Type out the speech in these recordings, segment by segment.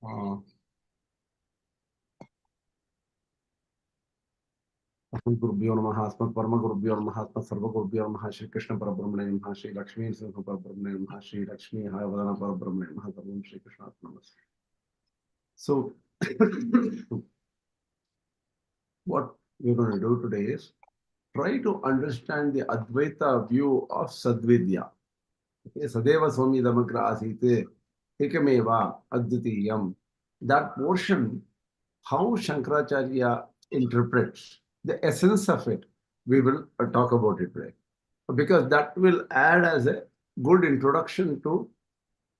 Gurubbhyo Namaha, Asmat Parama Gurubbhyo Namaha, Asmat Sarva Gurubbhyo Namaha, Shri Krishna Parabrahmane Namaha, Shri Lakshmi Narasimha Parabrahmane Namaha, Shri Lakshmi Hayavadana Parabrahmane Namaha, Sarvam Shri Krishna Namaste. So, what we're going to do today is try to understand the Advaita view of Sad-vidyā. Okay, Sadeva Swami Damagra Asite, Ekameva Advitiyam. That portion, how Śaṅkarācārya interprets the essence of it, we will talk about it today. Because that will add as a good introduction to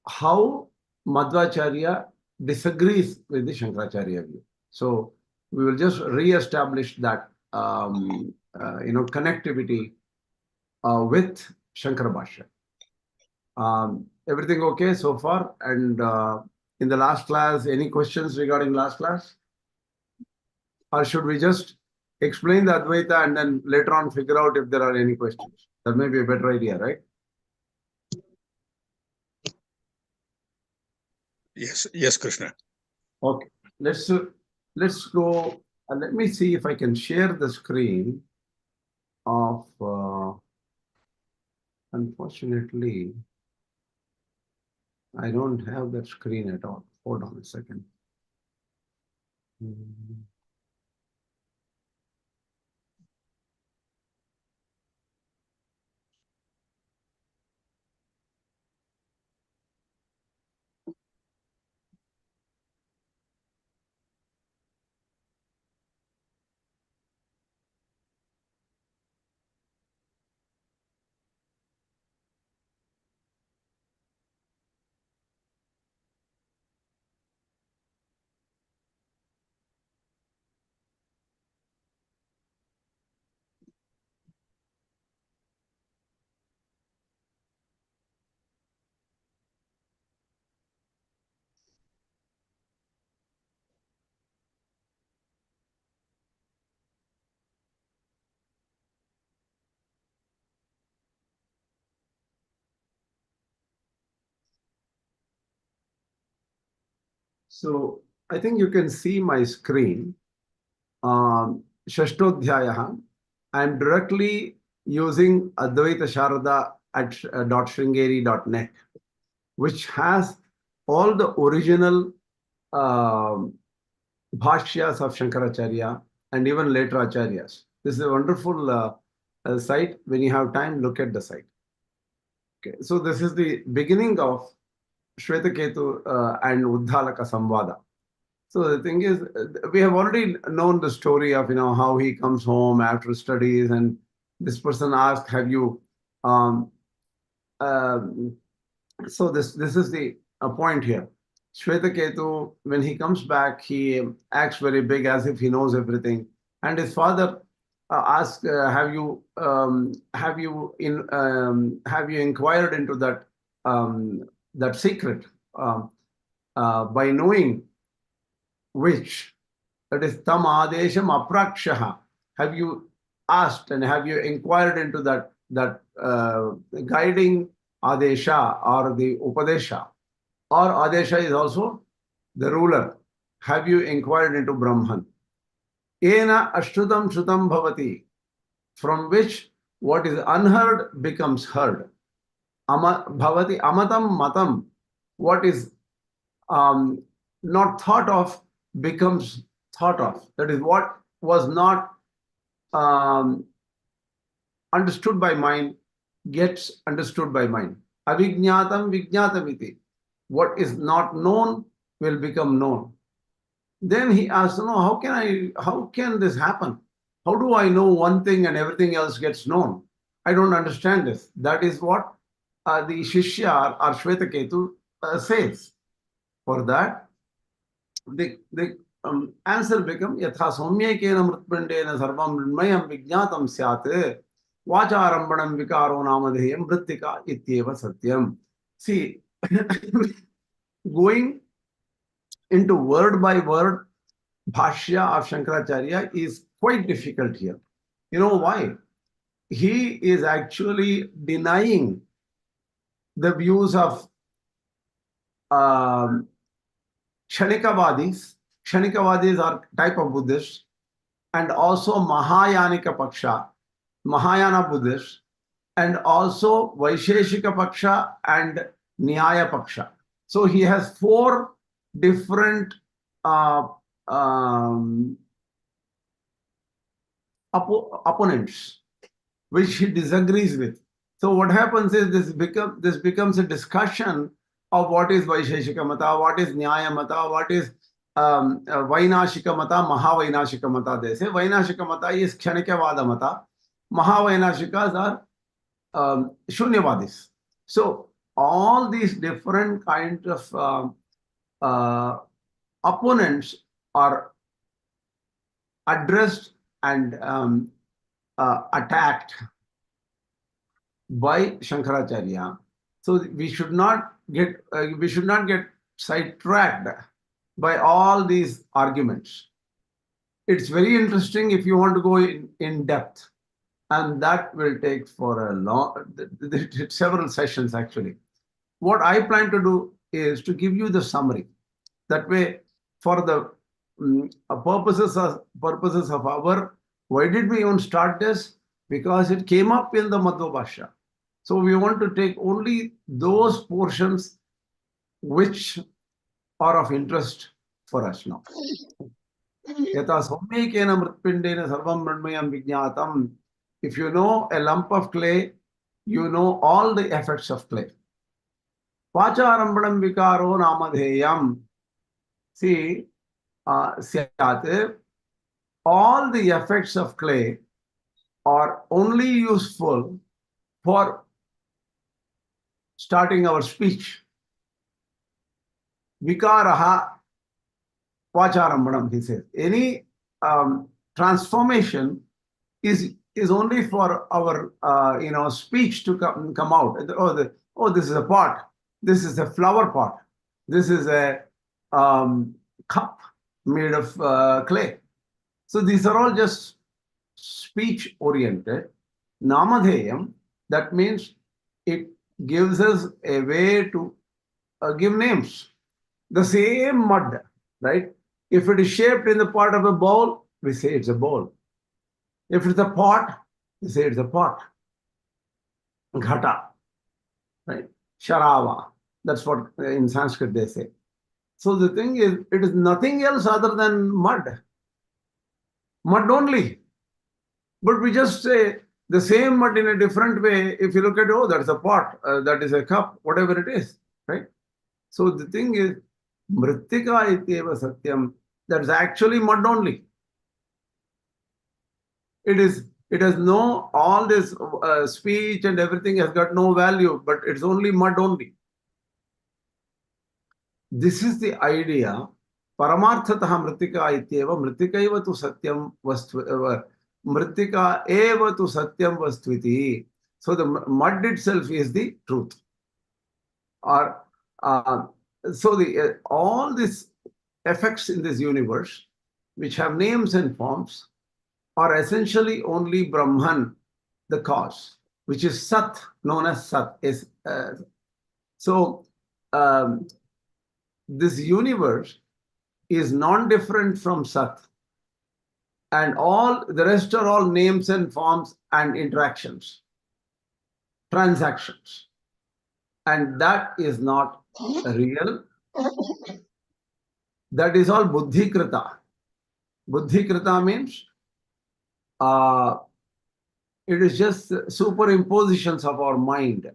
how Madhvacharya disagrees with the Śaṅkarācārya view. So we will just re-establish that connectivity with Śaṅkara Bhashya. Everything okay so far? And in the last class, any questions regarding last class? Or should we just explain the Advaita and then later on figure out if there are any questions? That may be a better idea, right? Yes, Krishna. Okay, let's go. Let me see if I can share the screen of. Unfortunately, I don't have that screen at all. Hold on a second. So I think you can see my screen. Shashtodhyayaha. I'm directly using Advaita Sharada at .shringeri.net, which has all the original bhashyas of Śaṅkarācārya and even later acharyas. This is a wonderful site. When you have time, look at the site. Okay, so this is the beginning of Śvetaketu and Uddhalaka Samvada. So the thing is, we have already known the story of how he comes home after studies, and this person asks, "Have you?" So this is the point here. Śvetaketu, when he comes back, he acts very big as if he knows everything, and his father asks, "Have you inquired into that that secret by knowing which, that is tam adesham aprakshaha? Have you asked and have you inquired into that guiding adesha or the upadesha, or adesha is also the ruler? Have you inquired into Brahman? Ena ashrutam shrutam bhavati, from which what is unheard becomes heard. Bhavati amatam matam, what is not thought of becomes thought of. That is, what was not understood by mind gets understood by mind. Avijñātam vijñātamiti, what is not known will become known. Then he asks, "No, how can this happen? How do I know one thing and everything else gets known? I don't understand this." That is what the Shishya or Śvetaketu says. For that, the answer becomes, "Yatha saumyekena mritpindena sarvam mridmayam vijñātam syāt vācārambanam vikaro namadheyam mrittika ityeva satyam." See, going into word by word bhashya of Śaṅkarācārya is quite difficult here. You know why? He is actually denying the views of Kshanikavadis. Kshanikavadis are type of Buddhists, and also Mahayanika Paksha, Mahayana Buddhists, and also Vaisheshika Paksha and Nyaya Paksha. So he has four different opponents which he disagrees with. So what happens is this becomes a discussion of what is Vaisheshika Mata, what is Nyaya Mata, what is Vainashika Mata, Mahavainashika Mata. They say Vainashika Mata is Kshanikavada Mata, Mahavainashikas are Shunyavadis. So all these different kinds of opponents are addressed and attacked by Śaṅkarācārya. So we should not get sidetracked by all these arguments. It's very interesting if you want to go in depth, and that will take for several sessions actually. What I plan to do is to give you the summary. That way, for the purposes of our, why did we even start this? Because it came up in the Madhva Bhashya. So we want to take only those portions which are of interest for us now. Yata saumyekena mritpindena sarvam mridmayam vijñātam. If you know a lump of clay, you know all the effects of clay. Vācārambhanam vikaro namadheyam. See, syāt, all the effects of clay are only useful for starting our speech. Vikaraha vācārambhanam, he says. Any transformation is only for our speech to come out. This is a pot. This is a flower pot. This is a cup made of clay. So these are all just speech oriented. Namadheyam, that means it gives us a way to give names. The same mud, right? If it is shaped in the part of a bowl, we say it's a bowl. If it's a pot, we say it's a pot. Ghata, right? Sharava, that's what in Sanskrit they say. So the thing is, it is nothing else other than mud. Mud only. But we just say the same mud in a different way. If you look at, that's a pot, that is a cup, whatever it is, right? So the thing is, mrittika ityeva satyam, that's actually mud only. It has no, all this speech and everything has got no value, but it's only mud only. This is the idea. Paramarthataha mritika ityeva, mritika eva tu satyam vastu, mritika eva tu satyam vastviti. So the mud itself is the truth. Or so all these effects in this universe, which have names and forms, are essentially only Brahman, the cause, which is Sat, known as Sat. This universe is non-different from Sat, and all the rest are all names and forms and interactions, transactions, and that is not real. That is all buddhikrita. Buddhikrita means it is just superimpositions of our mind.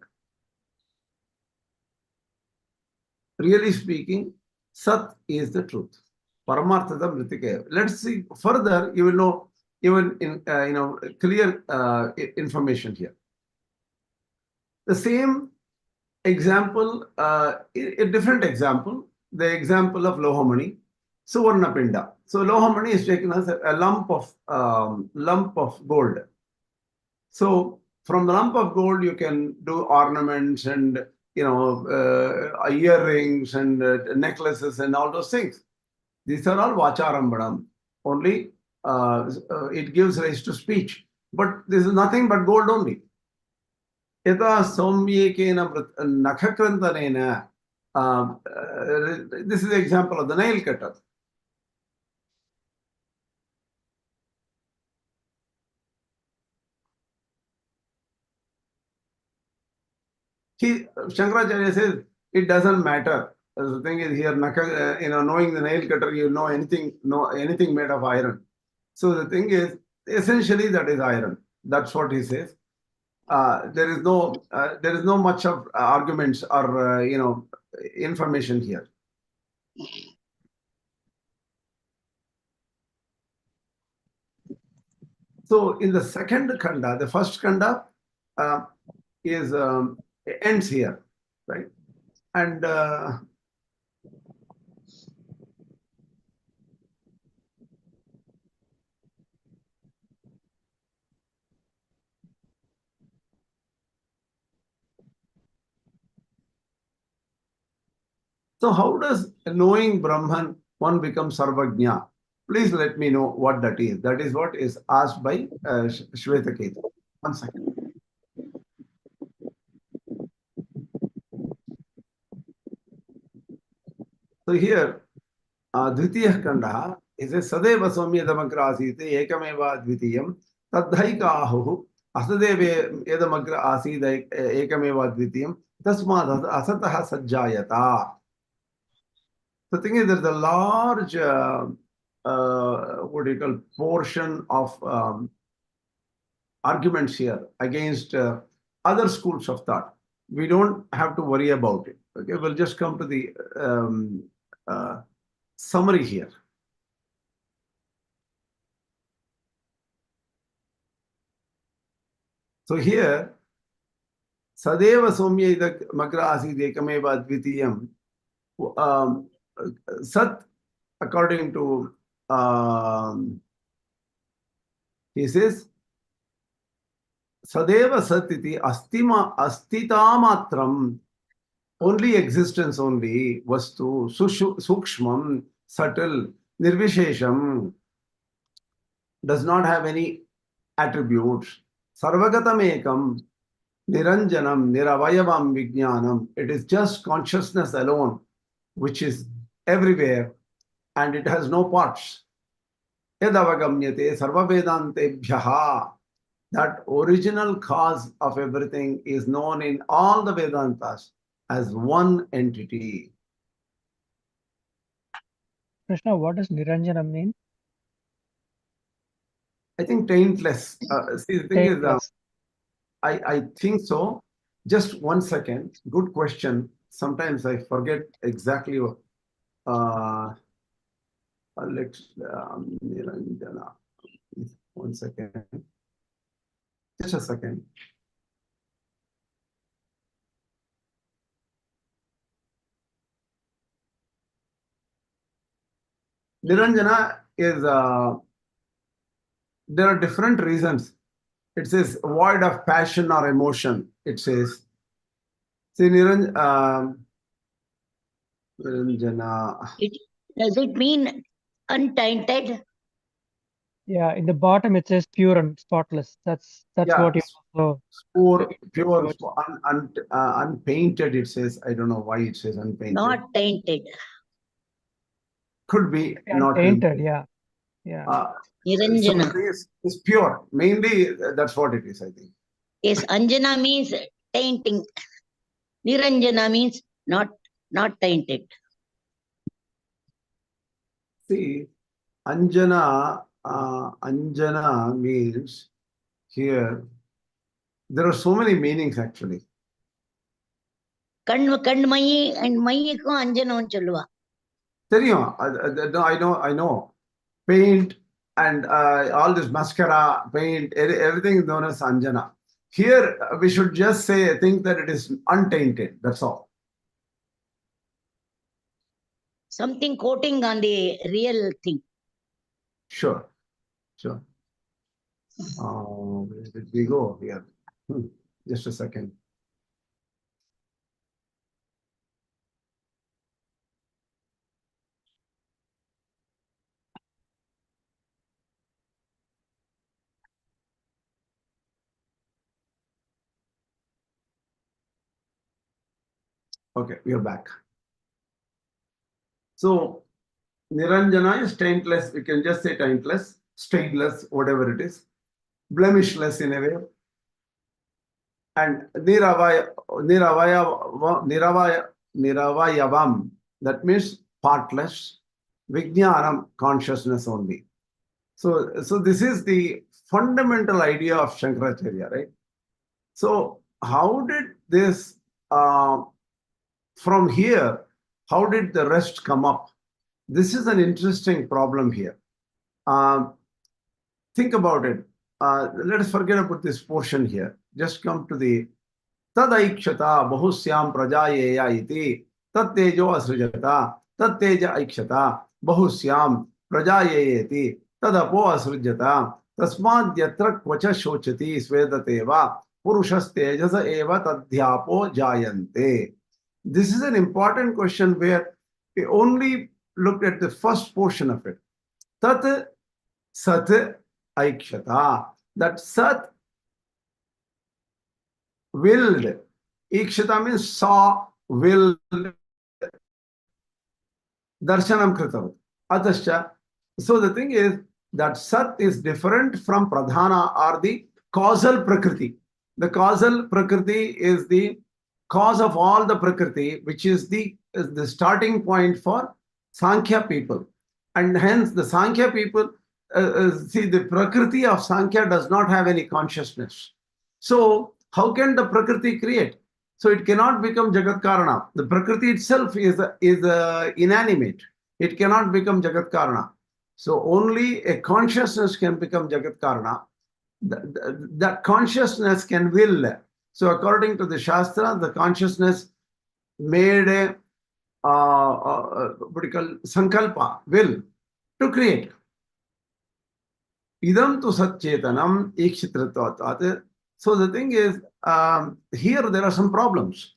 Really speaking, Sat is the truth. Paramarthata mritika. Let's see further. You will know even in clear information here. The same example, a different example. The example of Lohamani, Suvarnapinda. So Lohamani is taken as a lump of gold. So from the lump of gold, you can do ornaments and earrings and necklaces and all those things. These are all vācārambhanam. Only it gives rise to speech. But this is nothing but gold only. Yata saumyekena nakhakrantanena This is the example of the nail cutter. Śaṅkarācārya says it doesn't matter. The thing is here, knowing the nail cutter, you know anything made of iron. So the thing is, essentially that is iron. That's what he says. There is no much of arguments or information here. So in the second khanda, the first khanda is ends here, right? And so how does knowing Brahman one become sarvajñā? Please let me know what that is. That is what is asked by Śvetaketu. 1 second. So here, Dvitiya Kanda is a Sadeva Somya Damagra Asite Ekameva Dvitiyam Tadhaika Ahu Asadeva Edamagra Asida Ekameva Dvitiyam Tasmad Asataha Sajjayata. The thing is, there's a large what do you call portion of arguments here against other schools of thought. We don't have to worry about it. Okay, we'll just come to the summary here. So here, Sadeva Somya Ida Magra Asid Ekameva Dvitiyam. Sat, according to he says, Sadeva Satiti Astita Matram, only existence only, Vastu, Sukshmam, subtle, Nirvishesham, does not have any attributes. Sarvagatam Ekam, Niranjanam, Niravayavam Vijñānam. It is just consciousness alone, which is everywhere, and it has no parts. Yadavagamyate sarva vedantebhyaha. That original cause of everything is known in all the Vedantas as one entity. Krishna, what does Niranjana mean? I think taintless. See, the thing is, Taintless. I think so. Just 1 second. Good question. Sometimes I forget exactly what. Let's Niranjana. 1 second. Just a second. Niranjana is, there are different reasons. It says void of passion or emotion. It says, see, Niranjana. Does it mean untainted? Yeah, in the bottom it says pure and spotless. That's Yeah, what you also. pure, unpainted. It says. I don't know why it says unpainted. Not tainted. Could be not Tainted, yeah. Niranjana. So it's pure. Mainly, that's what it is, I think. Yes, Anjana means tainting. Niranjana means not tainted. See, Anjana means here. There are so many meanings actually. Kanmayi and mayikku Anjana சொல்லுவா. I know. Paint and all this mascara, paint, everything is known as Anjana. Here, we should just think that it is untainted. That's all. Something coating on the real thing. Sure. Where did we go here? Just a second. Okay, we are back. So Niranjana is taintless. We can just say taintless, stainless, whatever it is, blemishless in a way. And niravayavam, that means partless, vijñānam, consciousness only. So this is the fundamental idea of Śaṅkarācārya, right? So how did this, from here, how did the rest come up? This is an interesting problem here. Think about it. Let us forget about this portion here. Just come to the tadaikshata bahu syām prajayeya iti tattejo asrujata tatteja aikshata bahu syām prajayeyeti tadapo asrujata tasmad yatra kvacha shochati svedate purushas tejasa eva tadhyapo jayante. This is an important question where we only looked at the first portion of it. Tat sat aikshata. That sat willed. Ikshata means saw, willed. Darshanam kritavat. Atascha. So the thing is that sat is different from pradhana or the causal prakriti. The causal prakriti is the cause of all the prakriti, which is the starting point for Sankhya people. And hence the Sankhya people, see, the prakriti of Sankhya does not have any consciousness. So how can the prakriti create? So it cannot become Jagat Karana. The prakriti itself is inanimate. It cannot become Jagat Karana. So only a consciousness can become Jagat Karana. That consciousness can will. So according to the Shastra, the consciousness made a what do you call sankalpa, will, to create. Idam tu satchetanam ikshitratvat. So the thing is, here there are some problems.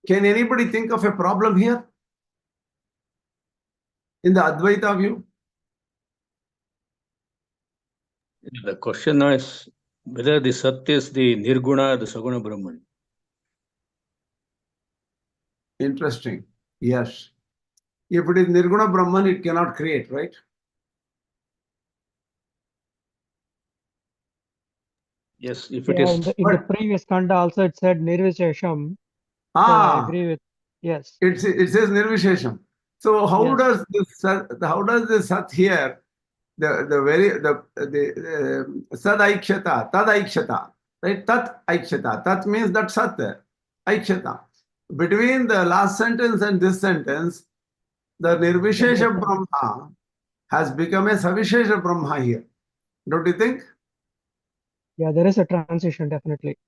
Can anybody think of a problem here? In the Advaita view? The question is whether the Sat is the Nirguṇa or the Saguṇa Brahman. Interesting. Yes. If it is Nirguṇa Brahman, it cannot create, right? Yes, if it Yeah, is. in the previous kanda also it said nirvishesham. So I agree with, yes. It says nirvishesham. So how Yes. does this sat here, the sad aikshata, tad aikshata, right? Tat aikshata. Tat means that sat, aikshata. Between the last sentence and this sentence, the nirvishesha Brahma has become a savishesha Brahma here. Don't you think? Yeah, there is a transition, definitely.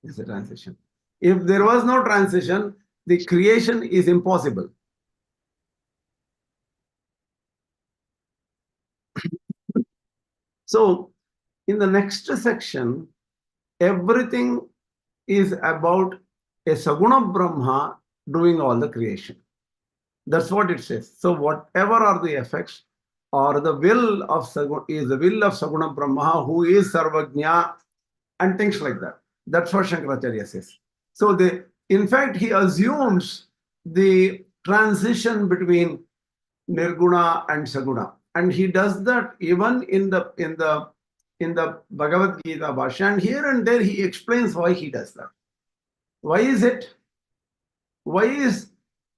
It's a transition. If there was no transition, the creation is impossible. So, in the next section, everything is about a Saguṇa Brahma doing all the creation. That's what it says. So, whatever are the effects, or the will of Saguṇa is the will of Saguṇa Brahma, who is Sarvajñā, and things like that. That's what Śaṅkarācārya says. So, in fact, he assumes the transition between Nirguṇa and Saguṇa. And he does that even in the Bhagavad-Gītā Bhashya, and here and there he explains why he does that. Why is it? Why does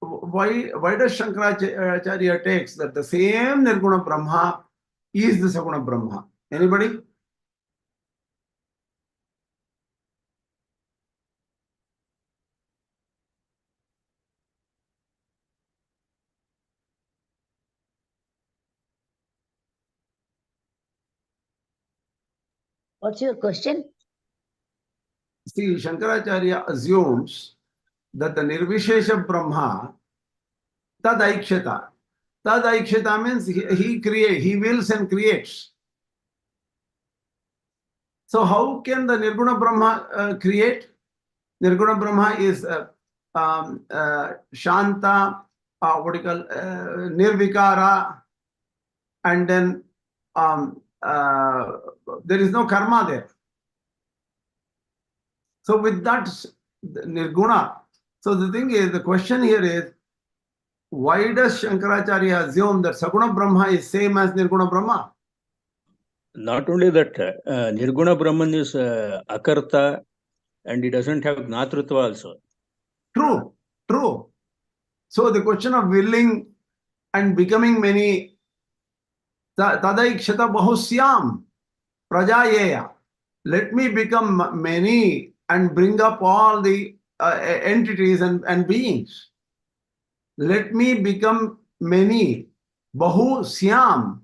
Śaṅkarācārya takes that the same Nirguṇa Brahma is the Saguṇa Brahma? Anybody? What's your question? See, Śaṅkarācārya assumes that the Nirvishesha Brahma, tad aikshata. Tad aikshata means he wills and creates. So how can the Nirguṇa Brahma create? Nirguṇa Brahma is Shanta, what do you call, Nirvikara, and then there is no karma there. So with that Nirguna, so the thing is, the question here is, why does Śaṅkarācārya assume that Saguṇa Brahma is same as Nirguna Brahma? Not only that, Nirguna Brahman is akarta and he doesn't have gnātritva also. True, true. So the question of willing and becoming many, tadaikshata bahu syām prajayeya. Let me become many and bring up all the entities and beings. Let me become many. Bahu syām.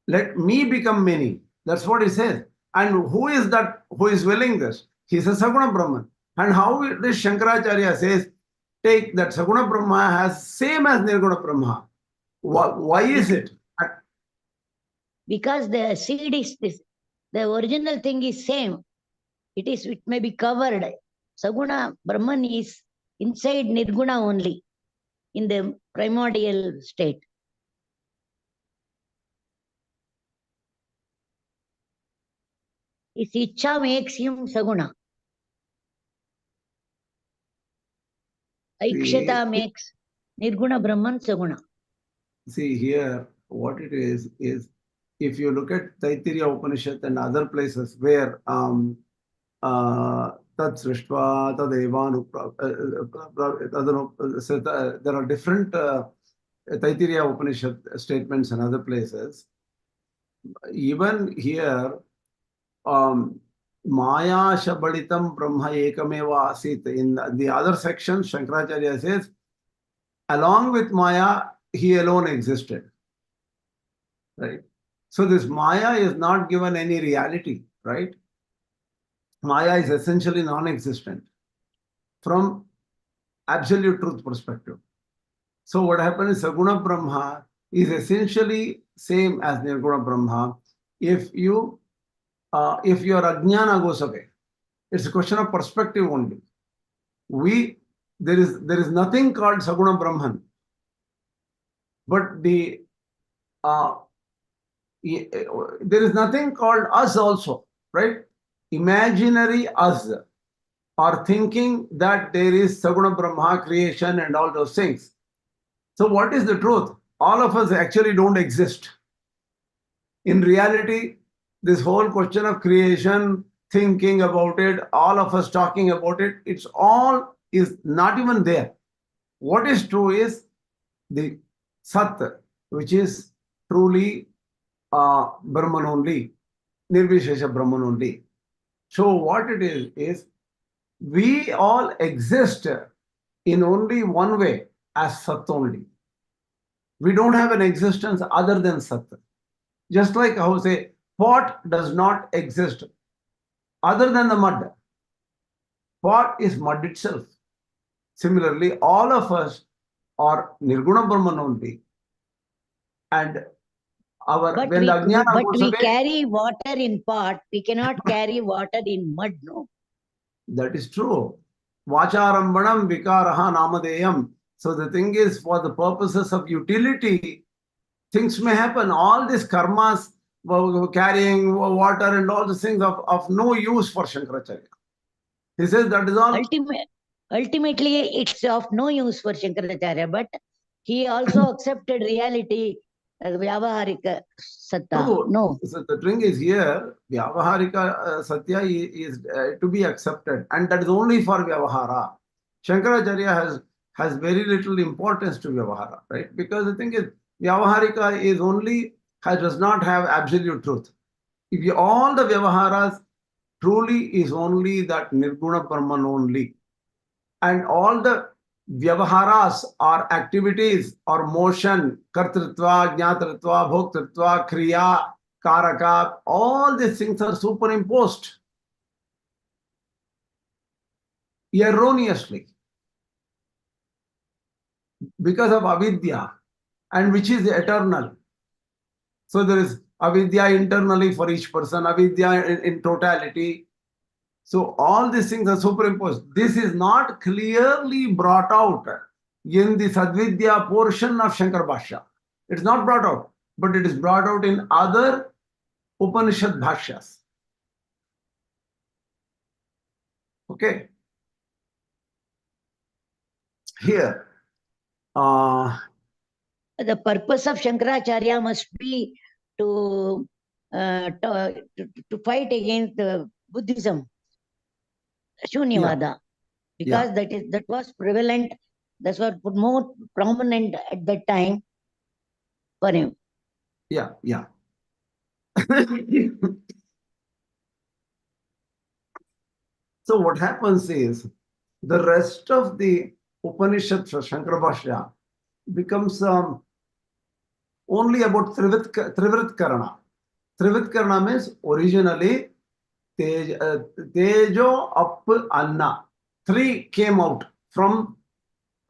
Let me become many. That's what he says. And who is that who is willing this? He says Saguṇa Brahman. And how does Śaṅkarācārya says, take that Saguṇa Brahma has same as Nirguna Brahma. Why is it? Because the seed is this, the original thing is same. It may be covered. Saguṇa Brahman is inside Nirguna only, in the primordial state. His ichcha makes him Saguṇa. Aikshata makes Nirguna Brahman Saguṇa. See here, what it is if you look at Taittiriya Upanishad and other places where Tat Srishtva, Tadevanu, there are different Taittiriya Upanishad statements and other places. Even here, Māyā Shabaditam Brahma Ekameva Asit. In the other section, Śaṅkarācārya says, along with Māyā, he alone existed. Right? So this Māyā is not given any reality, right? Māyā is essentially non-existent from absolute truth perspective. So what happens is Saguṇa Brahma is essentially same as Nirguna Brahma. If your ajñāna goes away, it's a question of perspective only. There is nothing called Saguṇa Brahman, but there is nothing called us also, right? Imaginary us are thinking that there is Saguṇa Brahma creation and all those things. So what is the truth? All of us actually don't exist. In reality, this whole question of creation, thinking about it, all of us talking about it, it's all is not even there. What is true is the Sat, which is truly Brahman only, Nirvishesha Brahman only. So what it is we all exist in only one way, as Sat only. We don't have an existence other than Sat. Just like how say, pot does not exist other than the mud. Pot is mud itself. Similarly, all of us are Nirguna Brahman only. And But we carry water in pot. We cannot carry water in mud, no? That is true. Vacharambanam vikaraha namadeyam. So the thing is, for the purposes of utility, things may happen. All these karmas, carrying water and all the things of no use for Śaṅkarācārya. He says that is all. Ultimately, it's of no use for Śaṅkarācārya, but he also accepted reality, Vyavaharika Satta. No. So the thing is here, Vyavaharika Satya is to be accepted, and that is only for Vyavahara. Śaṅkarācārya has very little importance to Vyavahara, right? Because the thing is, Vyavaharika is only, does not have absolute truth. If all the Vyavaharas truly is only that Nirguna Brahman only, and all the Vyavaharas or activities or motion, kartritva, jnatritva, bhoktritva, kriya, karaka, all these things are superimposed erroneously because of avidya, and which is eternal. So there is avidya internally for each person, avidya in totality. So all these things are superimposed. This is not clearly brought out in the Sad-vidyā portion of Śaṅkara Bhashya. It's not brought out, but it is brought out in other Upanishad Bhashyas. Okay. Here, The purpose of Śaṅkarācārya must be to fight against Buddhism, Shunyavada, because that was prevalent, that was more prominent at that time for him. yeah. So what happens is the rest of the Upanishad Śaṅkara Bhashya becomes only about Trivritkarana. Trivritkarana means originally Tejo Up Anna. 3 came out from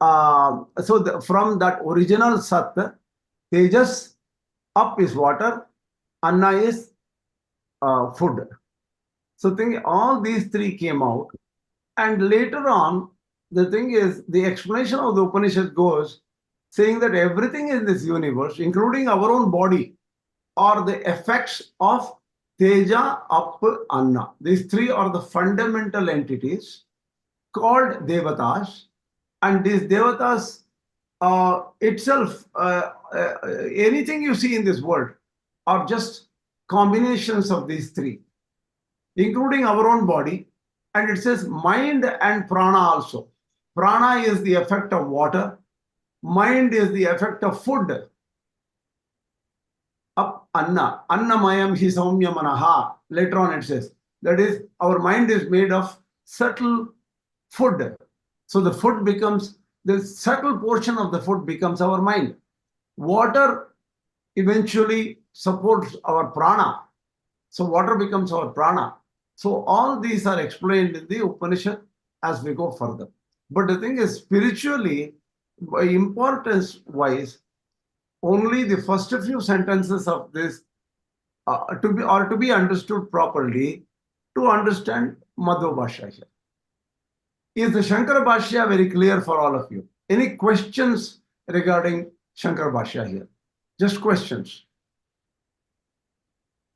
from that original Sat. Tejas, up is water, Anna is food. So all these 3 came out, and later on the thing is the explanation of the Upanishad goes saying that everything in this universe, including our own body, are the effects of Teja, Up, Anna. These 3 are the fundamental entities called Devatas, and these Devatas itself, anything you see in this world are just combinations of these 3, including our own body. And it says mind and prana also. Prana is the effect of water. Mind is the effect of food. Up Anna. Annamayam hi saumya manaha. Later on it says. That is, our mind is made of subtle food. So the food becomes, the subtle portion of the food becomes our mind. Water eventually supports our prana. So water becomes our prana. So all these are explained in the Upanishad as we go further. But the thing is, spiritually, by importance wise, only the first few sentences of this to be understood properly to understand Madhva Bhashya here. Is the Śaṅkara Bhashya very clear for all of you? Any questions regarding Śaṅkara Bhashya here? Just questions.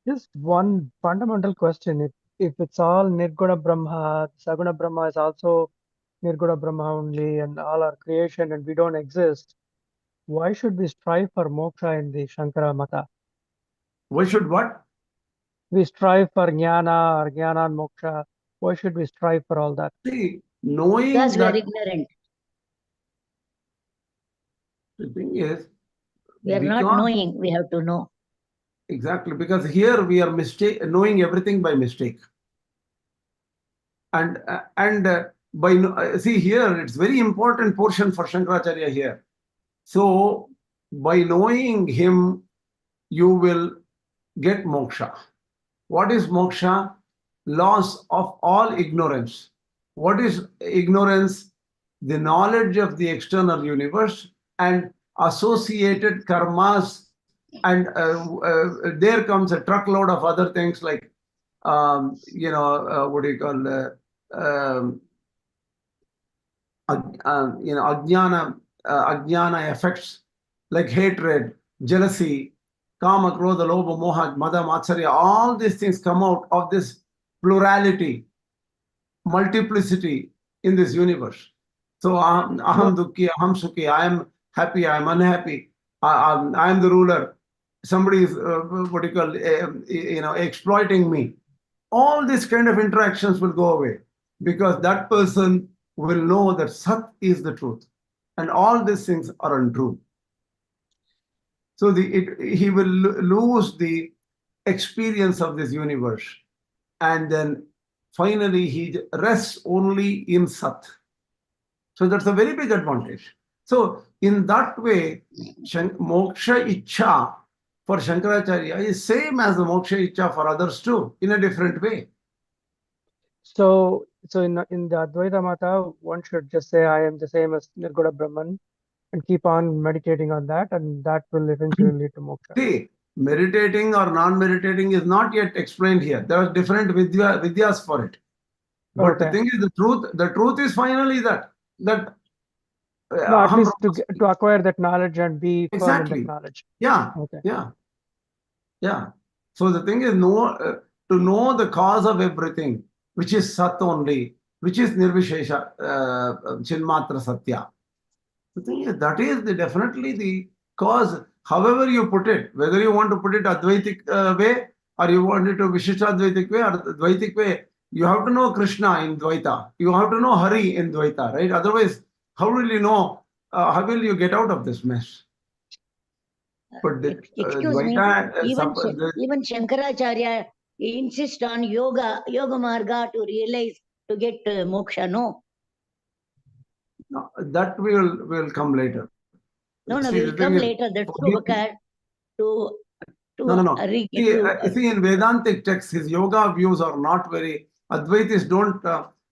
Just one fundamental question. If it's all Nirguṇa Brahma, Saguṇa Brahma is also Nirguṇa Brahma only, and all our creation, and we don't exist, why should we strive for moksha in the Śaṅkara Mata? Why should what? We strive for jnana or jnana and moksha. Why should we strive for all that? See, knowing Because we are that ignorant. the thing is, We are not because- knowing, we have to know. Exactly, because here we are knowing everything by mistake. And see here, it's very important portion for Śaṅkarācārya here. So by knowing him, you will get moksha. What is moksha? Loss of all ignorance. What is ignorance? The knowledge of the external universe and associated karmas. And there comes a truckload of other things like, what do you call, ajñāna effects like hatred, jealousy, kama, krodha, lobha, moha, mada, matsarya. All these things come out of this plurality, multiplicity in this universe. So aham dukhi, aham sukhi, I am happy, I am unhappy, I am the ruler. Somebody is exploiting me. All these kind of interactions will go away because that person will know that Sat is the truth and all these things are untrue. So he will lose the experience of this universe, and then finally he rests only in Sat. So that's a very big advantage. So in that way, moksha ichha for Śaṅkarācārya is same as the moksha ichha for others too, in a different way. So in the Advaita Mata, one should just say, I am the same as Nirguṇa Brahman, and keep on meditating on that, and that will eventually lead to moksha. See, meditating or non-meditating is not yet explained here. There are different vidyas for it. But Okay. the thing is, the truth is finally that No, at least to acquire that knowledge and be firm in Exactly. that knowledge. Yeah. Okay. Yeah. So the thing is, to know the cause of everything, which is Sat only, which is Nirvishesha, Chinmatra Satya. The thing is, that is definitely the cause, however you put it, whether you want to put it Advaitic way, or you want it to Vishishta-Advaitic way, or Advaitic way, you have to know Krishna in Dvaita. You have to know Hari in Dvaita, right? Otherwise, how will you know, how will you get out of this mess? But Excuse me, Dvaita, even Śaṅkarācārya insists on yoga marga to realize, to get moksha, no? no, that will come later. No, See, we'll the come thing is, later. That's true, because to no. See, in Vedantic texts, his yoga views are not very, Advaitis don't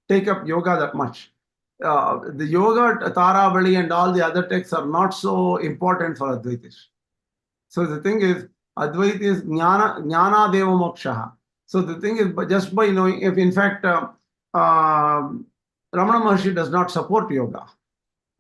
take up yoga that much. The yoga, Taravali and all the other texts are not so important for Advaitis. So the thing is, Advaita is jnana deva moksha. So the thing is, just by knowing, if in fact, Ramana Maharshi does not support yoga.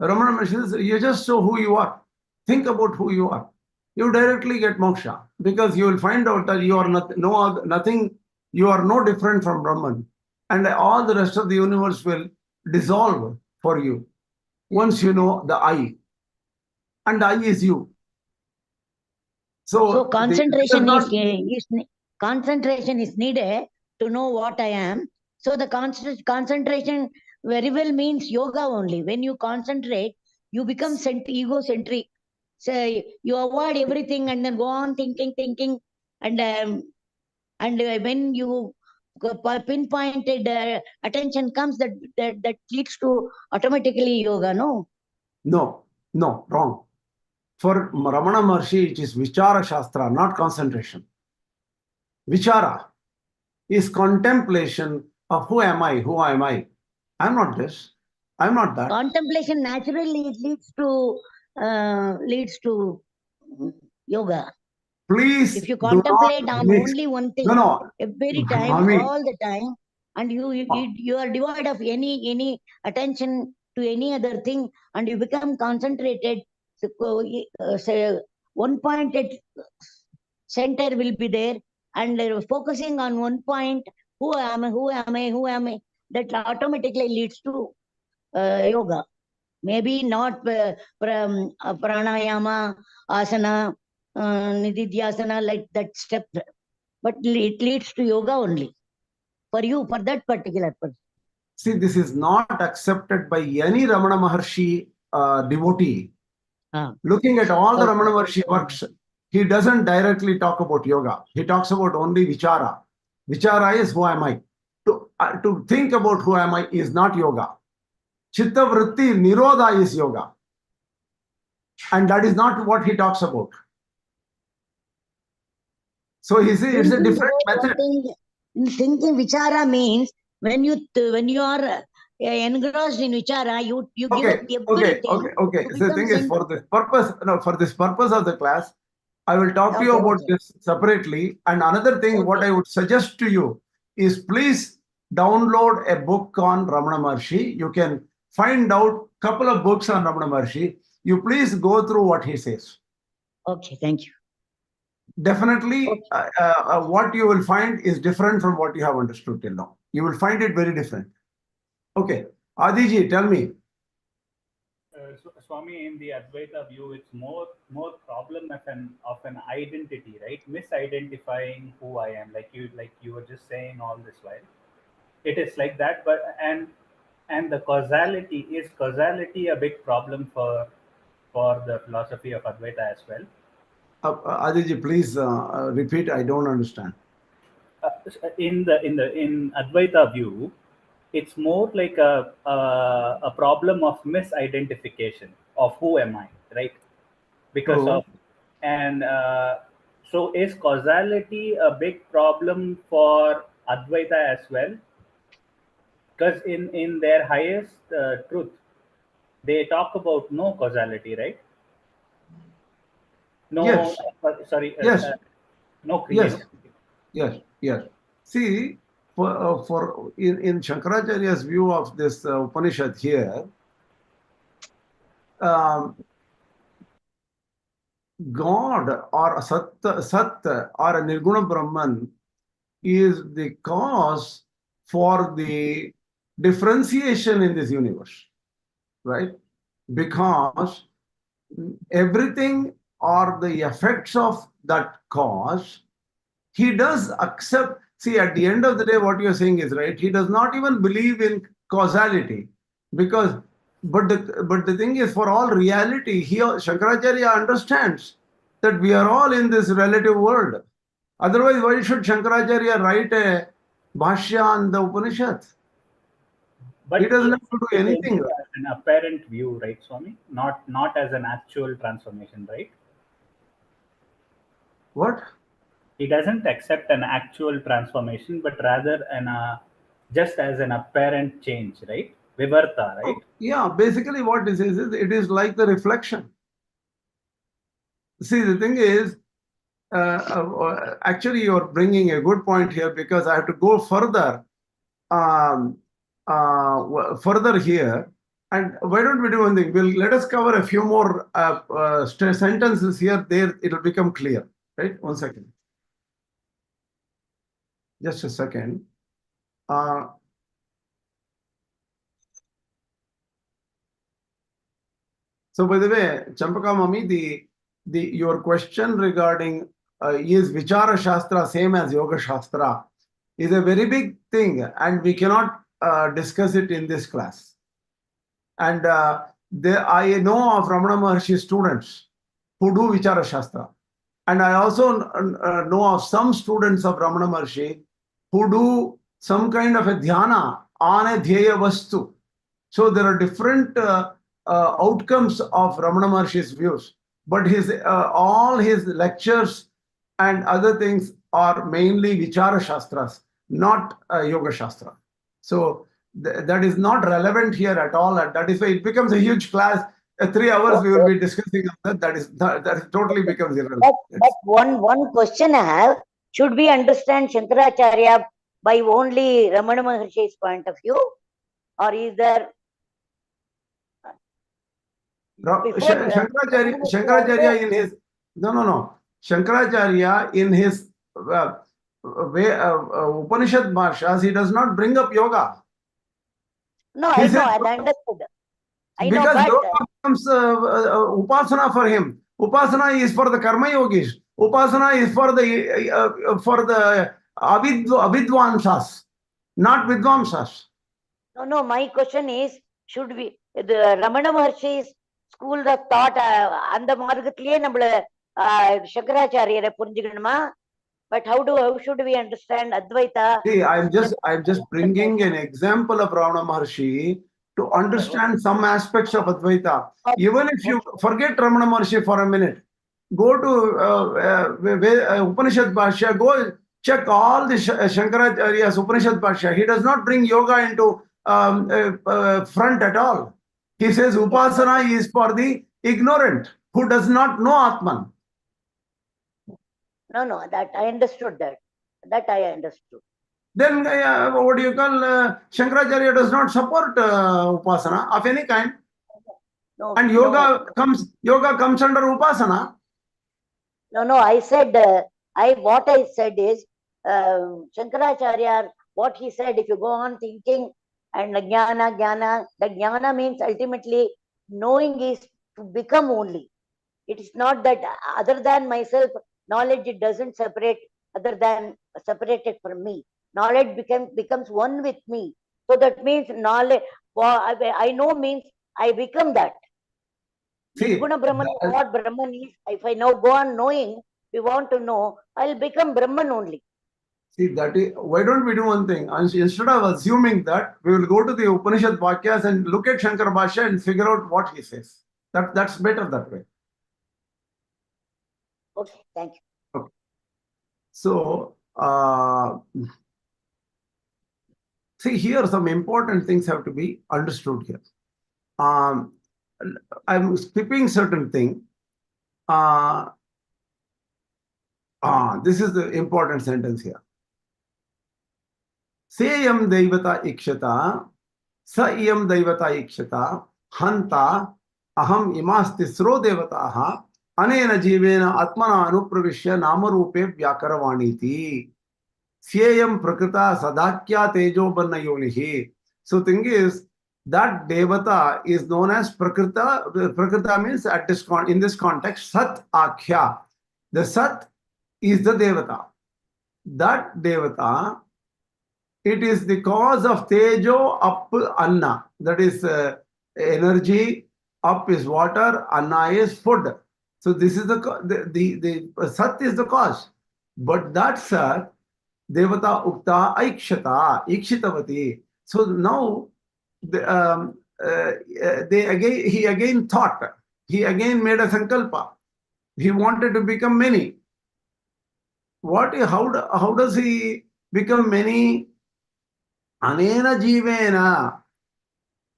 Ramana Maharshi says, you just show who you are. Think about who you are. You directly get moksha, because you will find out that you are nothing, you are no different from Brahman. And all the rest of the universe will dissolve for you once you know the I. And I is you. So concentration concentration is needed to know what I am. So the concentration very well means yoga only. When you concentrate, you become egocentric. So you avoid everything and then go on thinking, and when you pinpointed attention comes, that leads to automatically yoga. No, wrong. For Ramana Maharshi, it is Vichara Shastra, not concentration. Vichara is contemplation of who am I? I'm not this. I'm not that. Contemplation naturally leads to yoga. Please, if you contemplate on only one thing, every time, all the time, and you are devoid of any attention to any other thing, and you become concentrated. Say one point at center will be there, and focusing on one point. Who am I? That automatically leads to yoga. Maybe not pranayama, asana, nididhyasana, like that step, but it leads to yoga only for you, for that particular person. See, this is not accepted by any Ramana Maharshi devotee. Looking at all the Ramana Maharshi works, he doesn't directly talk about yoga. He talks about only vichara. Vichara is who am I? To think about who am I is not yoga. Chitta vritti nirodha is yoga. And that is not what he talks about. So he says it's a different method. Thinking vichara means when you are engrossed in vichara, you give up everything. Okay. So the thing is, for this purpose of the class, I will talk to you about this separately. And another thing, what I would suggest to you is, please download a book on Ramana Maharshi. You can find out a couple of books on Ramana Maharshi. You please go through what he says. Okay, thank you. Definitely, what you will find is different from what you have understood till now. You will find it very different. Okay, Adiji, tell me. So, Swami, in the Advaita view, it's more problem of an identity, right? Misidentifying who I am, like you were just saying all this while. It is like that, but and the causality, is causality a big problem for the philosophy of Advaita as well? Adiji, please repeat. I don't understand. In Advaita view, it's more like a problem of misidentification of who am I, right? Because of, and so is causality a big problem for Advaita as well? Because in their highest truth, they talk about no causality, right? No, yes. Yes. No creation. Yes. See, in Śaṅkarācārya's view of this Upanishad here, God or Sat or a Nirguṇa Brahman is the cause for the differentiation in this universe, right? Because everything or the effects of that cause, he does accept. See, at the end of the day, what you're saying is right. He does not even believe in causality, because but the thing is, for all reality, Śaṅkarācārya understands that we are all in this relative world. Otherwise, why should Śaṅkarācārya write a bhashya on the Upanishad? But He doesn't have to do it's anything. only as an apparent view, right, Swami? Not as an actual transformation, right? What? He doesn't accept an actual transformation, but rather just as an apparent change, right? Vivarta, right? Yeah, basically what this is it is like the reflection. See, the thing is, actually you're bringing a good point here, because I have to go further further here. And why don't we do one thing? Let us cover a few more sentences here. There, it will become clear. Right? 1 second. Just a second. So, by the way, Champaka Mami, your question regarding is Vichara Shastra same as Yoga Shastra is a very big thing, and we cannot discuss it in this class. And I know of Ramana Maharshi students who do Vichara Shastra. And I also know of some students of Ramana Maharshi who do some kind of a dhyana on a dhyaya vastu. So there are different outcomes of Ramana Maharshi's views. But all his lectures and other things are mainly Vichara Shastras, not Yoga Shastra. So that is not relevant here at all. And that is why it becomes a huge class. 3 hours we will be discussing that. That totally becomes irrelevant. But one question I have: should we understand Śaṅkarācārya by only Ramana Maharshi's point of view, or is there Śaṅkarācārya in his Śaṅkarācārya in his Upanishad bhashas, he does not bring up yoga. No, I know, I understood. I know, because but yoga becomes upasana for him. Upasana is for the karma yogis. Upasana is for the avidvansas, not vidvamsas. no. My question is: should we the Ramana Maharshi's school of thought அந்த மார்க்கத்திலேயே நம்மள Śaṅkarācārya புரிஞ்சுக்கணுமா? But how should we understand Advaita? See, I'm just bringing an example of Ramana Maharshi to understand some aspects of Advaita. Even if you forget Ramana Maharshi for a minute, go to Upanishad Bhashya, go check all the Śaṅkarācārya's Upanishad Bhashya. He does not bring yoga into front at all. He says Upasana is for the ignorant who does not know Atman. No, that I understood that. That I understood. Then what do you call Śaṅkarācārya does not support upasana of any kind. No, And yoga comes under upasana. No. I said what I said is Śaṅkarācārya. What he said, if you go on thinking and jnana, the jnana means ultimately knowing is to become only. It is not that other than myself, knowledge it doesn't separate other than separated from me. Knowledge becomes one with me. So that means knowledge. I know means I become that. Nirguṇa Brahman, what Brahman is. If I now go on knowing, we want to know, I'll become Brahman only. See, that is why don't we do one thing? Instead of assuming that, we will go to the Upanishad Vakyas and look at Śaṅkara Bhashya and figure out what he says. That's better that way. Okay, thank you. Okay. So, see, here some important things have to be understood here. I'm skipping certain thing. This is the important sentence here. Seyam Daivata Ikshata, Sa iyam Daivata Ikshata, Hanta, Aham imas tisro Devataha, Anena Jivena Atmana Anupravishya Nāma-rūpe Vyakaravaniti. Syayam Prakrita Sadakya Tejo Banna Yonihi. So thing is, that devata is known as prakrita. Prakrita means at this in this context, sat akhya. The sat is the devata. That devata, it is the cause of tejo up anna. That is energy, up is water, anna is food. So this is the sat is the cause. But that sat, devata ukta aikshata, ikshitavati. So now he again thought, he again made a sankalpa. He wanted to become many. How does he become many? Anena jivena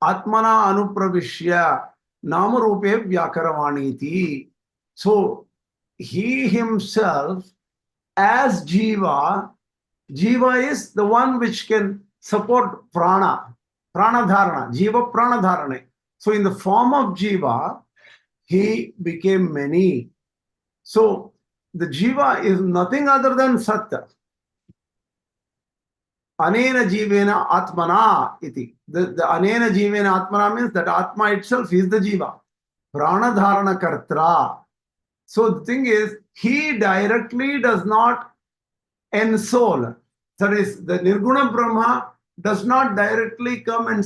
atmana anupravishya Nāma-rūpe vyakaravānīti. So he himself as Jīva, Jīva is the one which can support prana, pranadharana, Jīva pranadharane. So in the form of Jīva, he became many. So the Jīva is nothing other than Satya. Anena jivena atmana iti. The anena jivena atmana means that Atma itself is the Jīva. Pranadharana kartra. So the thing is, he directly does not ensoul. That is, the Nirguṇa Brahma does not directly come and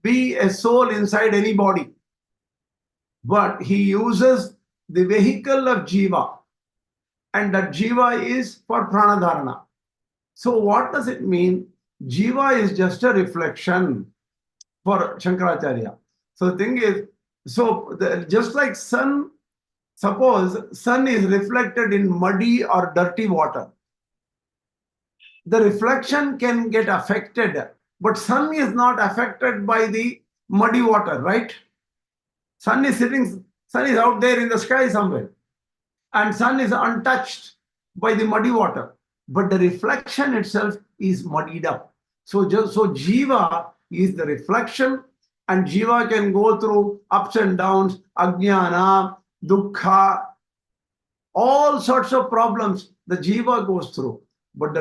be a soul inside any body. But he uses the vehicle of Jīva. And that Jīva is for pranadharana. So what does it mean? Jīva is just a reflection for Śaṅkarācārya. So the thing is, just like sun, suppose sun is reflected in muddy or dirty water. The reflection can get affected, but sun is not affected by the muddy water, right? Sun is out there in the sky somewhere. And sun is untouched by the muddy water. But the reflection itself is muddied up. So Jīva is the reflection, and Jīva can go through ups and downs, ajñāna, dukkha, all sorts of problems the Jīva goes through. But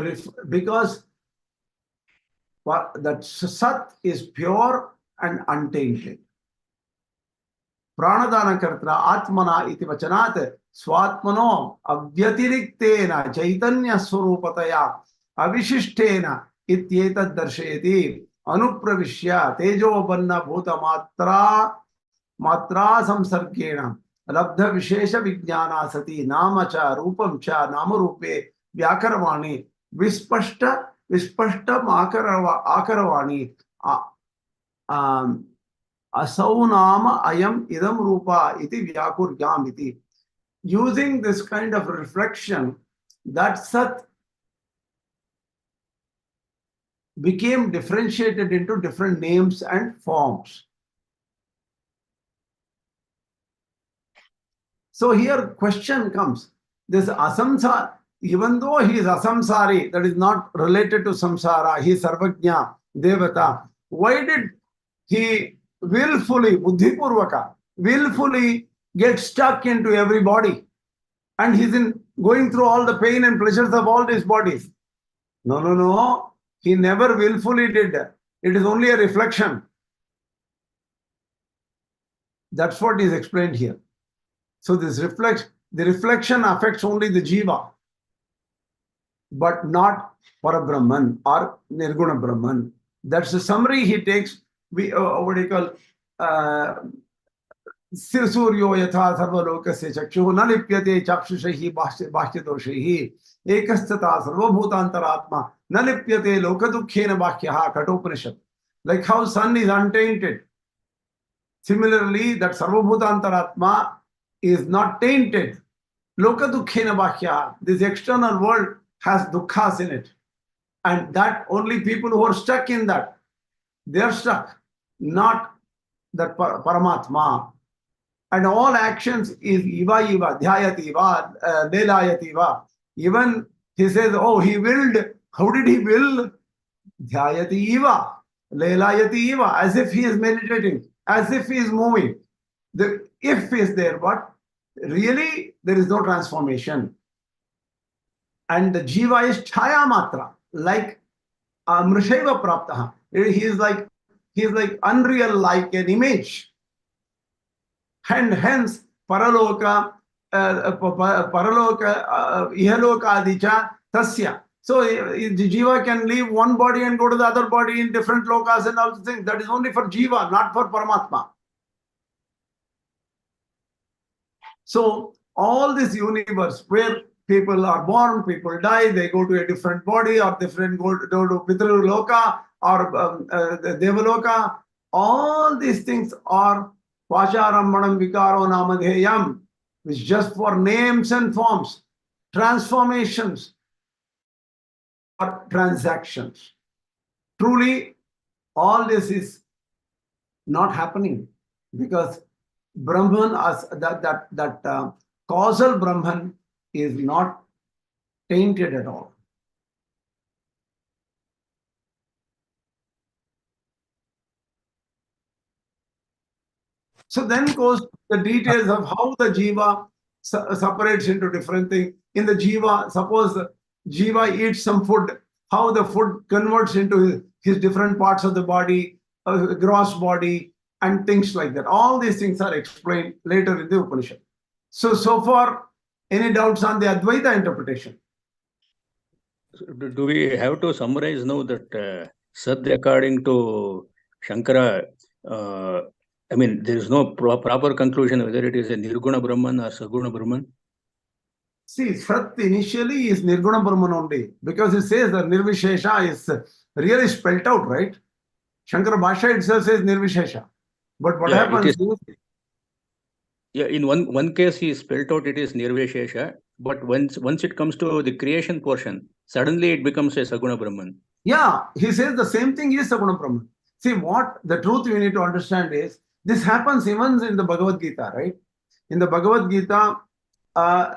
because that Sat is pure and untainted. Pranadhana kartra atmana iti vachanat swatmano avyatiriktena chaitanya swarupataya avishishtena ityetad darshayati anupravishya tejopanna bhuta matra samsargena labdha vishesha vijñāna sati nama cha rupam cha Nāma-rūpe vyakaravani vispashta akaravani asaunama ayam idam rupa iti vyakuryam iti. Using this kind of reflection, that Sat became differentiated into different names and forms. So here question comes, this asamsara, even though he is asamsari, that is not related to samsara, he is sarvajña, devata, why did he willfully, buddhipurvaka, willfully get stuck into every body? And he's going through all the pain and pleasures of all these bodies. No. He never willfully did. It is only a reflection. That's what is explained here. So the reflection affects only the Jīva, but not Parabrahman or Nirguṇa Brahman. That's the summary he takes. What do you call? Suryo yatha sarvalokasya chakshuh na lipyate chakshushahi bhāśyadoshahi ekastata sarvabhutantaratma na lipyate lokadukkhena bhākyaha Kathopanishad. Like how sun is untainted. Similarly, that sarvabhutantaratma is not tainted. Lokadukkhena bhākyaha. This external world has dukkhas in it. And that only people who are stuck in that, they are stuck, not that Paramatma. And all actions is iva, dhyayati iva, lelayati iva. Even he says, oh, he willed. How did he will? Dhyayati iva, lelayati iva, as if he is meditating, as if he is moving. The if is there, but really there is no transformation. And the Jīva is chaya matra, like mrishaiva praptaha. He is like unreal, like an image. And hence, paraloka, ihaloka adicha tasya. So the Jīva can leave one body and go to the other body in different lokas and all the things. That is only for Jīva, not for Paramatma. So all this universe where people are born, people die, they go to a different body or different go to Pitru Loka or Devaloka, all these things are Vacharammanam Vikaro Namadheyam, which is just for names and forms, transformations or transactions. Truly, all this is not happening because Brahman, that causal Brahman is not tainted at all. So then goes the details of how the Jīva separates into different things. In the Jīva, suppose the Jīva eats some food, how the food converts into his different parts of the body, gross body, and things like that. All these things are explained later in the Upanishad. So far, any doubts on the Advaita interpretation? Do we have to summarize now that Sad, according to Śaṅkara, I mean, there is no proper conclusion whether it is a Nirguṇa Brahman or Saguṇa Brahman? See, Sat initially is Nirguṇa Brahman only, because it says that Nirvishesha is really spelled out, right? Śaṅkara Bhashya itself says Nirvishesha. But what happens in one case he spelled out it is Nirvishesha, but once it comes to the creation portion, suddenly it becomes a Saguṇa Brahman. Yeah, he says the same thing is Saguṇa Brahman. See, what the truth we need to understand is, this happens even in the Bhagavad-Gītā, right? In the Bhagavad-Gītā,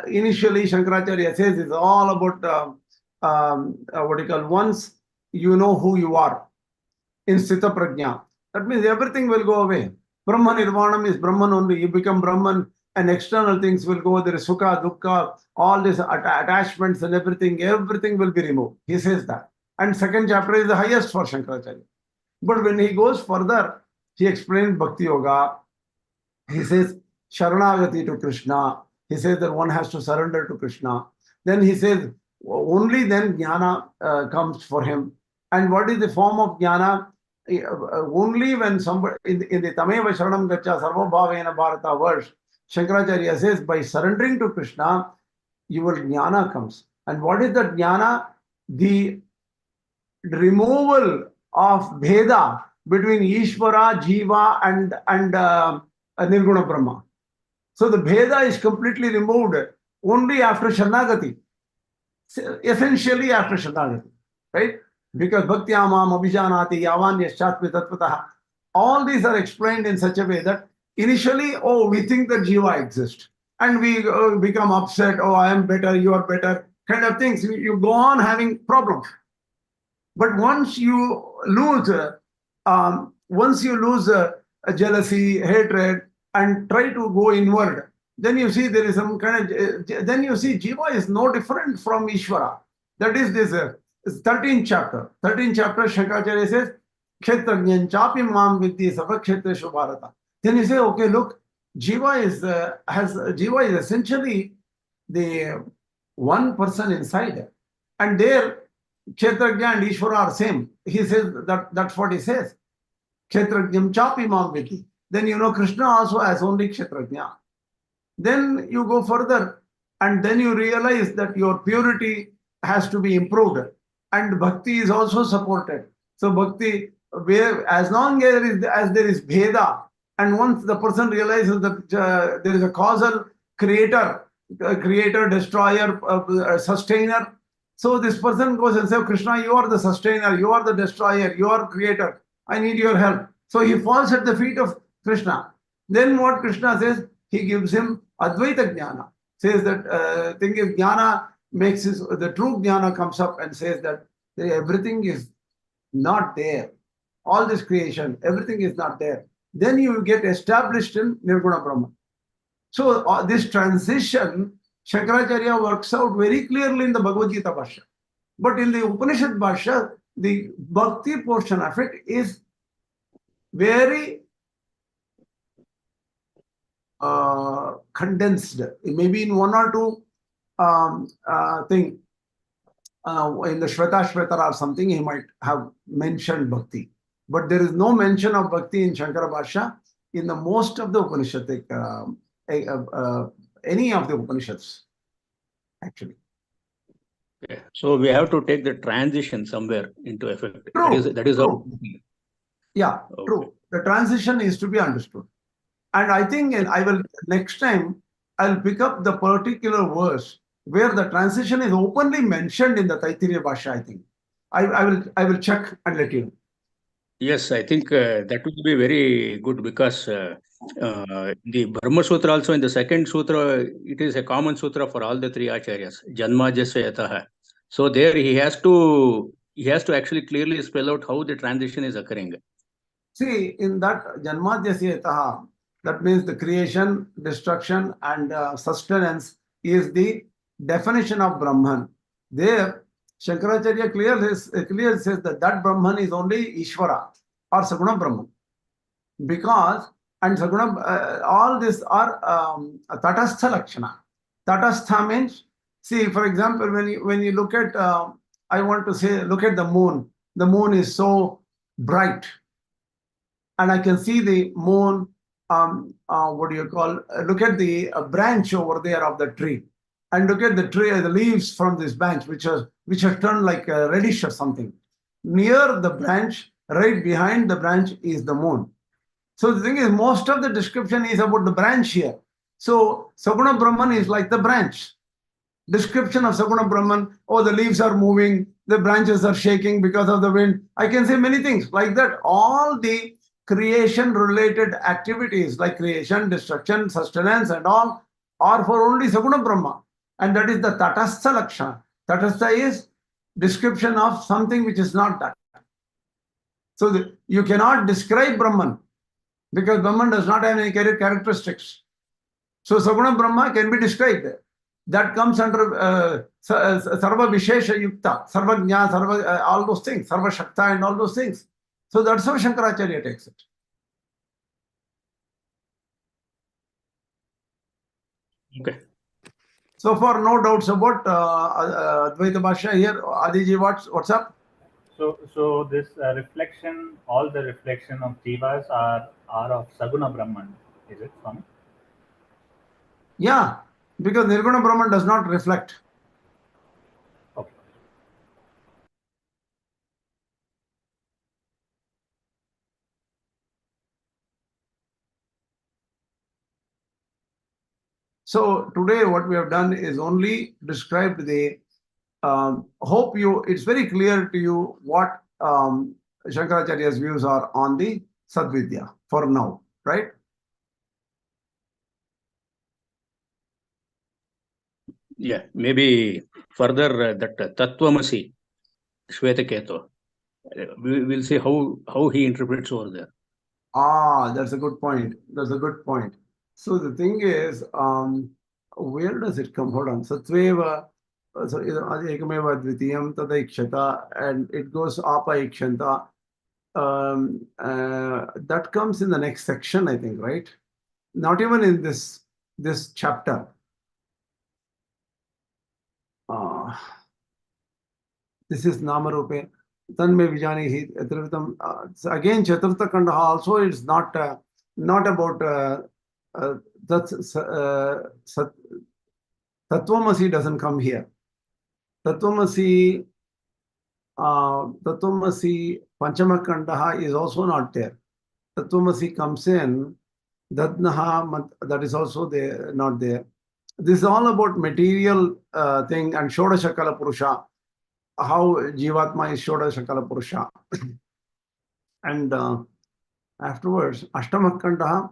initially Śaṅkarācārya says it's all about what you call, once you know who you are in Sthita Prajñā, that means everything will go away. Brahma Nirvānam is Brahman only. You become Brahman and external things will go. There is Sukha, Dukkha, all these attachments and everything will be removed. He says that. And second chapter is the highest for Śaṅkarācārya. But when he goes further, he explains Bhakti-yoga. He says Sharanagati to Krishna. He says that one has to surrender to Krishna. Then he says only then jnana comes for him. And what is the form of jnana? Only when somebody in the Tameva Sharanam Gacha Sarva Bhavena Bharata verse, Śaṅkarācārya says by surrendering to Krishna, your jnana comes. And what is that jnana? The removal of bheda between Ishvara, Jīva and Nirguṇa Brahma. So the bheda is completely removed only after Sharanagati. Essentially after Sharanagati, right? Because Bhakti-yamam abhijanati yavan yasyatmi tatvatah. All these are explained in such a way that initially, we think that Jīva exists. And we become upset, I am better, you are better, kind of things. You go on having problems. But once you lose jealousy, hatred, and try to go inward, then you see there is some kind of, then you see Jīva is no different from Ishvara. That is this 13th chapter. 13th chapter, Śaṅkarācārya says, Kshetrajñam chapi mam vidhi sarvakshetreshu bharata. Then you say, okay, look, Jīva is essentially the one person inside. And there, Kshetrajña and Ishvara are same. He says that's what he says. Kshetrajñam chapi mam vidhi. Then you know Krishna also has only Kshetrajña. Then you go further and then you realize that your purity has to be improved. And bhakti is also supported. So bhakti, as long as there is bheda, and once the person realizes that there is a causal creator, destroyer, sustainer, so this person goes and says, Krishna, you are the sustainer, you are the destroyer, you are creator, I need your help. So he falls at the feet of Krishna. Then what Krishna says, he gives him Advaita Jnana. Says that thing is Jnana makes the true Jnana comes up and says that everything is not there. All this creation, everything is not there. Then you get established in Nirguṇa Brahman. So this transition, Śaṅkarācārya works out very clearly in the Bhagavad-Gītā Bhashya. But in the Upanishad Bhashya, the bhakti portion of it is very condensed. Maybe in one or two thing in the Śveta or something, he might have mentioned bhakti. But there is no mention of bhakti in Śaṅkara Bhashya in the most of the Upanishadik, any of the Upanishads, actually. Okay. So we have to take the transition somewhere into effect. True, That is true. Yeah, Okay. true. The transition is to be understood. And I think I will next time I'll pick up the particular verse where the transition is openly mentioned in the Taittiriya Bhashya, I think. I will check and let you know. Yes, I think that would be very good because the Brahma Sutra also in the second sutra, it is a common sutra for all the three acharyas, Janma Jasya Yataha. So there he has to actually clearly spell out how the transition is occurring. See, in that Janma Jasya Yataha, that means the creation, destruction, and sustenance is the definition of Brahman. There, Śaṅkarācārya clearly says that Brahman is only Ishvara or Saguṇa Brahman. Because, and Saguṇa, all these are Tatastha Lakshana. Tatastha means, see, for example, when you look at, I want to say, look at the moon. The moon is so bright. And I can see the moon, look at the branch over there of the tree. And look at the tree, the leaves from this branch, which have turned like reddish or something. Near the branch, right behind the branch is the moon. So the thing is, most of the description is about the branch here. So Saguṇa Brahman is like the branch. Description of Saguṇa Brahman, oh, the leaves are moving, the branches are shaking because of the wind. I can say many things like that. All the creation-related activities like creation, destruction, sustenance and all are for only Saguṇa Brahma. And that is the Tatastha Lakshana. Tatastha is description of something which is not that. So you cannot describe Brahman because Brahman does not have any characteristics. So Saguṇa Brahma can be described. That comes under Sarva Vishesha Yukta, Sarvajñā, all those things, Sarva Shakta and all those things. So that's how Śaṅkarācārya takes it. Okay. So far, no doubts about Advaita Bhashya here. Adiji, what's up? So this reflection, all the reflection of Jivas are of Saguṇa Brahman, is it, Swami? Yeah, because Nirguṇa Brahman does not reflect. Okay. So today what we have done is only described the, it's very clear to you what Śaṅkarācārya's views are on the Sad-vidyā for now, right? Yeah, maybe further that Tattvamasi, Śvetaketu, we will see how he interprets over there. Ah, that's a good point. That's a good point. So the thing is, where does it come? Hold on. Satveva, so ekameva dvitiyam tadaikshata, and it goes apaikshanta. That comes in the next section, I think, right? Not even in this chapter. This is Nāma-rūpa. Tanme vijñāna ghana. Again, Chaturtha Kanda also is not about Tattvamasi doesn't come here. Tattvamasi Panchama Kanda is also not there. Tattvamasi comes in, Dadnaha, that is also there, not there. This is all about material thing and Shodashakala Purusha, how Jivatma is Shodashakala Purusha. And afterwards, Ashtamakkandaha,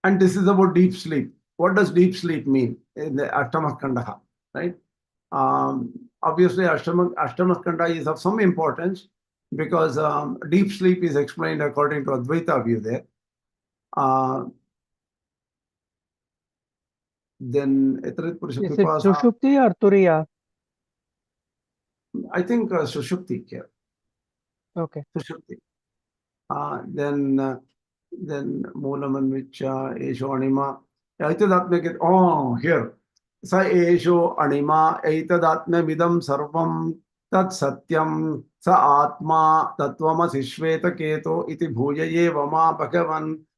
and this is about deep sleep. What does deep sleep mean in the Ashtamakkandaha, right? Obviously, Ashtamakanda is of some importance because deep sleep is explained according to Advaita view there. Then Is it suṣupti or turiya? I think suṣupti here. Okay. Suṣupti. Then Moolamanicha, Esho Anima. Aitadatmya. Oh, here. Sa Esho Anima, Aitadatmya Vidam Sarvam Tat Satyam Sa Atma Tattvam Śvetaketu iti bhujaye vama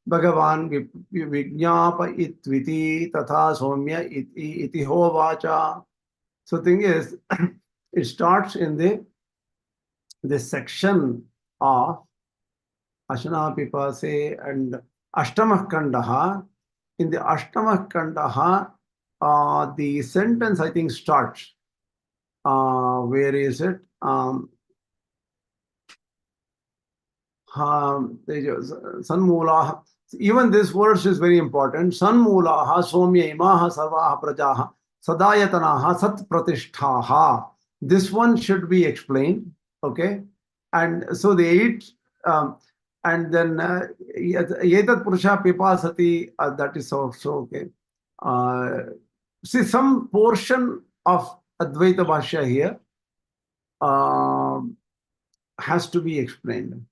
Bhagavan vijñāpa-itviti tatha somya iti hovacha. So thing is, it starts in this section of Ashana Pipase and Ashtamah Kandaha. In the Ashtamah Kandaha, the sentence I think starts. Where is it? Sanmulaha. Even this verse is very important. Sanmulaha somya imaha sarvaha prajaha sadayatanaha sat pratishtaha. This one should be explained. Okay. And so the 8, and then yetat purusha pipasati, that is also okay. See, some portion of Advaita Bhashya here has to be explained.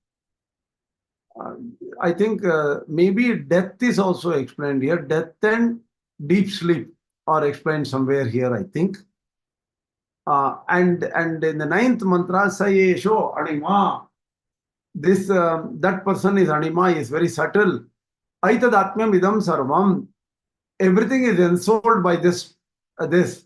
I think maybe death is also explained here. Death and deep sleep are explained somewhere here, I think. And in the 9th mantra, Sayesho Anima. This that person is Anima, is very subtle. Aitadatmyam idam sarvam. Everything is ensouled by this. Tat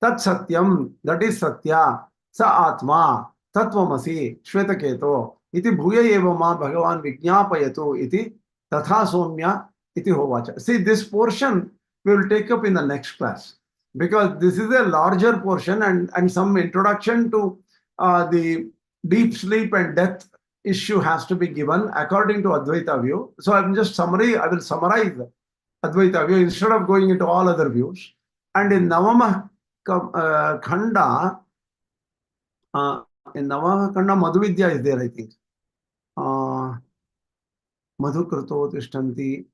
satyam, that is Satya. Sa Atma, Tattvamasi, Śvetaketu. Iti bhujaye vama Bhagavan vijñāpayatu iti tatha somya iti hovacha. See, this portion we will take up in the next class, because this is a larger portion and some introduction to the deep sleep and death issue has to be given according to Advaita view. So I will summarize Advaita view instead of going into all other views. And in Navama Khanda, Madhu-vidyā is there, I think. Madhu Krato Tishtanti.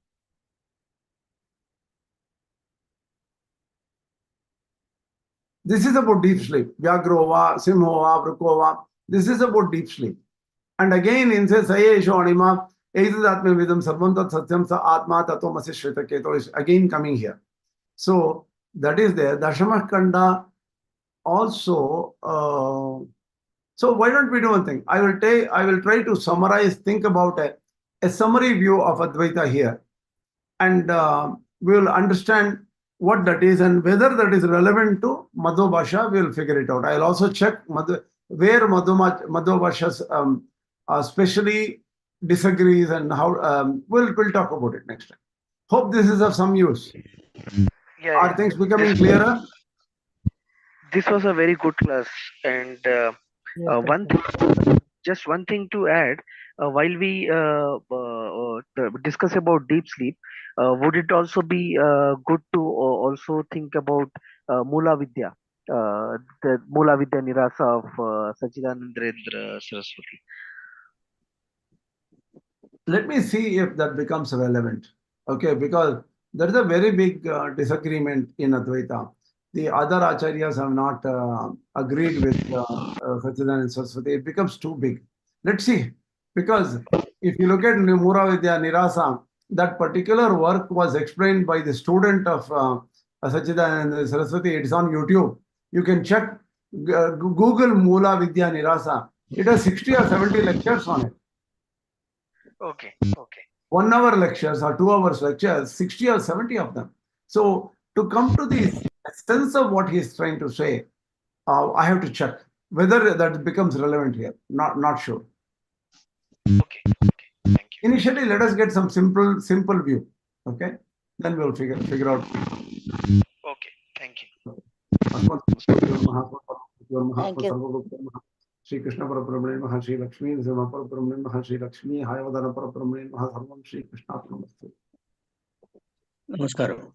This is about deep sleep. Vyagrova, Simhova, Vrukova. This is about deep sleep. And again, in says Sayesho Anima, Eitadatmya Vidam Sarvam Tat Satyam Sa Atma Tattvam Śvetaketu is again coming here. So that is there. Dashamah Kanda also. So why don't we do one thing? I will try to summarize, think about a summary view of Advaita here. And we will understand what that is and whether that is relevant to Madhu Bhashya, we will figure it out. I will also check where Madhu Bhashya especially disagrees and how we'll talk about it next time. Hope this is of some use. Yeah, Are things becoming clearer? this was a very good class, and just one thing to add, while we discuss about deep sleep, would it also be good to also think about Mula Vidya, the Mula Vidya Nirasa of Sachidanandrendra Saraswati? Let me see if that becomes relevant. Okay, because there is a very big disagreement in Advaita. The other acharyas have not agreed with Sachidananda Saraswati. It becomes too big. Let's see. Because if you look at Mula Vidya Nirasa, that particular work was explained by the student of Sachidananda Saraswati. It's on YouTube. You can check, Google Mula Vidya Nirasa. It has 60 or 70 lectures on it. Okay. 1 hour lectures or 2 hours lectures, 60 or 70 of them. So to come to the sense of what he is trying to say, I have to check whether that becomes relevant here. Not sure. Okay. Thank you. Initially, let us get some simple view. Okay, then we'll figure out. Okay. Thank you. Thank you. Shri Krishna Parabrahmane Maha Shri Lakshmi Nrsimha Parabrahmane Maha Shri Lakshmi Hayavadana Parabrahmane Maha Sarvam Shri Krishna Namaste. Namaskaram.